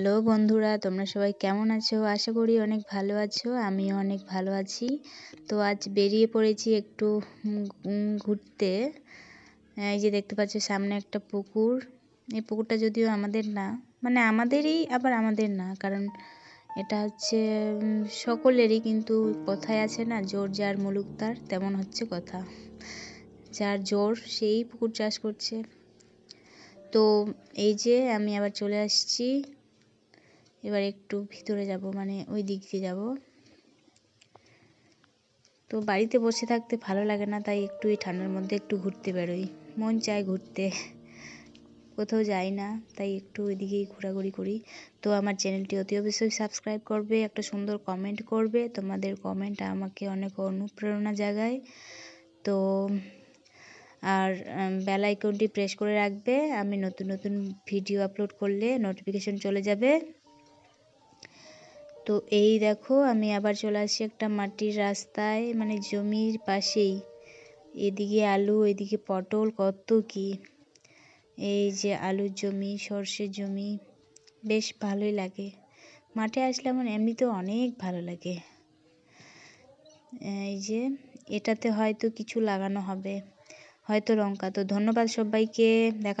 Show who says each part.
Speaker 1: Hello বন্ধুরা, তোমরা সবাই কেমন আছো? আশা করি অনেক ভালো আছো। আমিও অনেক ভালো আছি। তো আজ বেরিয়ে পড়েছি একটু ঘুরতে। এই যে দেখতে পাচ্ছ সামনে একটা পুকুর। এই পুকুরটা যদিও আমাদের না, মানে আমাদেরই আবার আমাদের না, কারণ এটা হচ্ছে সকলেরই, কিন্তু কথায় আছে না, জোর যার মুলুক তার, তেমন হচ্ছে কথা। যার জোর সেই পুকুর চাষ করছে। তো এই যে আমি আবার চলে আসছি। এবার একটু ভিতরে যাব, মানে ওই দিক দিয়ে যাব। তো বাড়িতে বসে থাকতে ভালো লাগে না, তাই একটু এই ঠান্ডার মধ্যে একটু ঘুরতে বেরোই। মন চায় ঘুরতে, কোথাও যাই না, তাই একটু ওইদিকেই ঘোরাঘুরি করি। তো আমার চ্যানেলটি অতি অবশ্যই সাবস্ক্রাইব করবে, একটা সুন্দর কমেন্ট করবে। তোমাদের কমেন্ট আমাকে অনেক অনুপ্রেরণা জাগায়। তো আর বেল আইকনটি প্রেস করে রাখবে, আমি নতুন নতুন ভিডিও আপলোড করলে নোটিফিকেশন চলে যাবে। তো এই দেখো আমি আবার চলে আসছি একটা মাটির রাস্তায়, মানে জমির পাশেই। এদিকে আলু, এদিকে পটল, কত কি। এই যে আলুর জমি, সর্ষের জমি, বেশ ভালোই লাগে। মাঠে আসলে আমার এমনিতেও অনেক ভালো লাগে। এই যে এটাতে হয়তো কিছু লাগানো হবে, হয়তো লঙ্কা। তো ধন্যবাদ সবাইকে। দেখা